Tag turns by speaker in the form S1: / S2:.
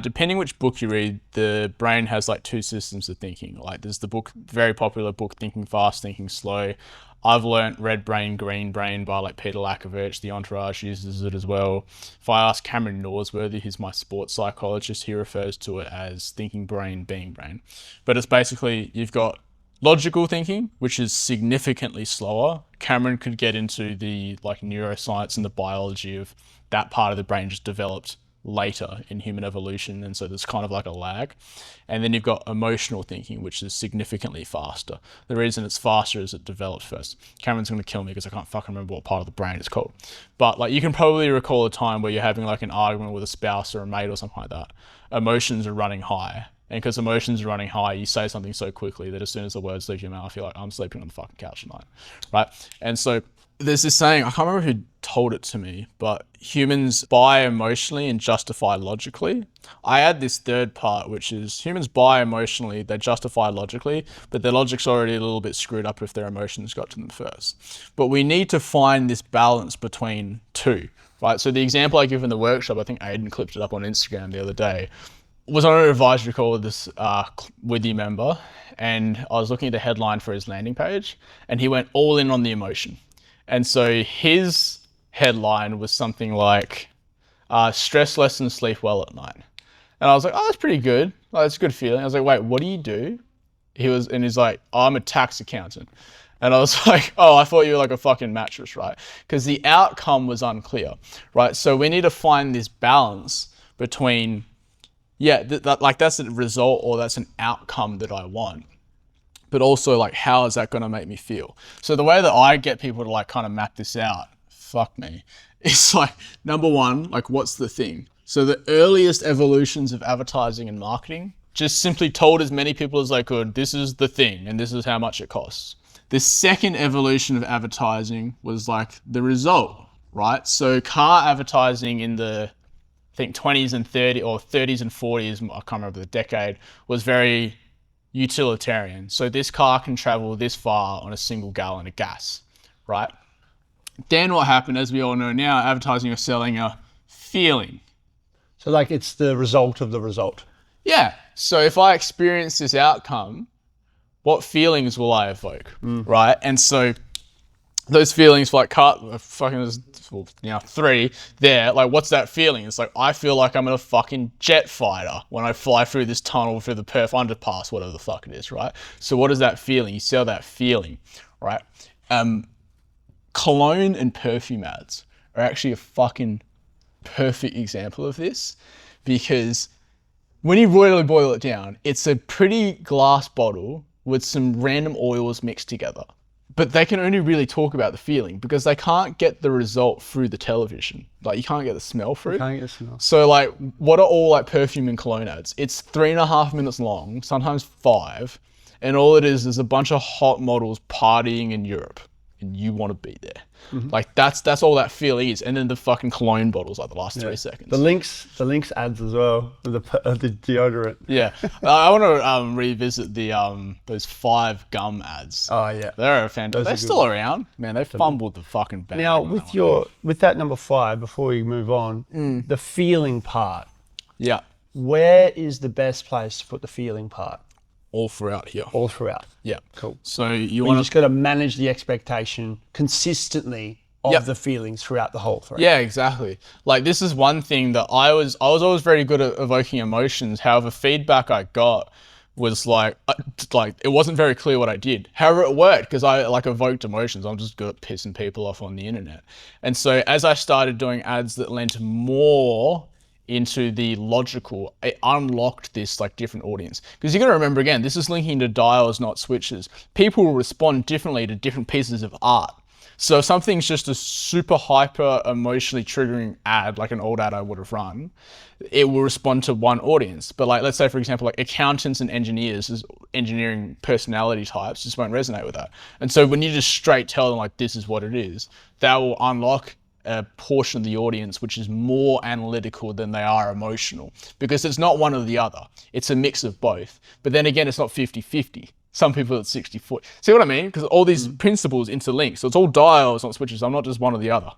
S1: Depending which book you read, the brain has like two systems of thinking. Like there's the book, very popular book, Thinking Fast, Thinking Slow. I've learnt red brain, green brain by like Peter Lakovich. The Entourage uses it as well. If I ask Cameron Norsworthy, who's my sports psychologist, he refers to it as thinking brain, being brain. But it's basically, you've got logical thinking, which is significantly slower. Cameron could get into the like neuroscience and the biology of that part of the brain just developed later in human evolution, and so there's kind of like a lag. And then you've got emotional thinking, which is significantly faster. The reason it's faster is it developed first. Cameron's going to kill me because I can't fucking remember what part of the brain it's called. But like you can probably recall a time where you're having like an argument with a spouse or a mate or something like that. Emotions are running high. And because emotions are running high, you say something so quickly that as soon as the words leave your mouth, you're like, I'm sleeping on the fucking couch tonight, right? And so there's this saying, I can't remember who told it to me, but humans buy emotionally and justify logically. I add this third part, which is humans buy emotionally, they justify logically, but their logic's already a little bit screwed up if their emotions got to them first. But we need to find this balance between two, right? So the example I give in the workshop, I think Aiden clipped it up on Instagram the other day, was on an advisory call with this withu member, and I was looking at the headline for his landing page, and he went all in on the emotion. And so his headline was something like, stress less and sleep well at night. And I was like, oh, that's pretty good. Oh, that's a good feeling. I was like, wait, what do you do? He's like, oh, I'm a tax accountant. And I was like, oh, I thought you were like a fucking mattress, right? Because the outcome was unclear, right? So we need to find this balance between, yeah, like that's a result or that's an outcome that I want. But also like, how is that going to make me feel? So the way that I get people to like kind of map this out, fuck me, it's like, number one, like what's the thing? So the earliest evolutions of advertising and marketing just simply told as many people as they could, this is the thing and this is how much it costs. The second evolution of advertising was like the result, right? So car advertising in the, I think 20s and 30s or 30s and 40s, I can't remember the decade, was very utilitarian. So this car can travel this far on a single gallon of gas, right? Then what happened, as we all know now, advertising is selling a feeling.
S2: So like it's the result of the result.
S1: Yeah. So if I experience this outcome, what feelings will I evoke, right? And so those feelings, like three there, like what's that feeling? It's like, I feel like I'm in a fucking jet fighter when I fly through this tunnel, through the Perth underpass, whatever the fuck it is, right? So what is that feeling? You sell that feeling, right? Cologne and perfume ads are actually a fucking perfect example of this, because when you really boil it down, it's a pretty glass bottle with some random oils mixed together. But they can only really talk about the feeling because they can't get the result through the television. Like you can't get the smell through.
S2: You can't get the smell.
S1: So like, what are all like perfume and cologne ads? It's 3.5 minutes long, sometimes 5. And all it is a bunch of hot models partying in Europe. And you want to be there. Mm-hmm. Like that's all that feeling is. And then the fucking cologne bottles like the last 3 seconds.
S2: The links ads as well, the deodorant.
S1: Yeah, I want to revisit the those 5 gum ads.
S2: Oh yeah,
S1: they're fantastic. They're still around, man. They fumbled the fucking bag.
S2: Now with that number 5, before we move on, the feeling part.
S1: Yeah.
S2: Where is the best place to put the feeling part?
S1: All throughout here.
S2: All throughout.
S1: Yeah.
S2: Cool.
S1: So
S2: you just got to manage the expectation consistently of the feelings throughout the whole thread.
S1: Yeah, exactly. Like this is one thing that I was always very good at evoking emotions. However, feedback I got was like it wasn't very clear what I did. However, it worked because I like evoked emotions. I'm just good at pissing people off on the internet. And so as I started doing ads that lent more into the logical, it unlocked this like different audience. Because you got to remember again, this is linking to dials, not switches. People will respond differently to different pieces of art. So if something's just a super hyper emotionally triggering ad, like an old ad I would have run, it will respond to one audience. But like, let's say for example, like accountants and engineers, as engineering personality types, just won't resonate with that. And so when you just straight tell them like, this is what it is, that will unlock a portion of the audience which is more analytical than they are emotional, because it's not one or the other, it's a mix of both. But then again, it's not 50-50. Some people it's 60-40. See what I mean? Because all these principles interlink. So it's all dials, not switches. I'm not just one or the other.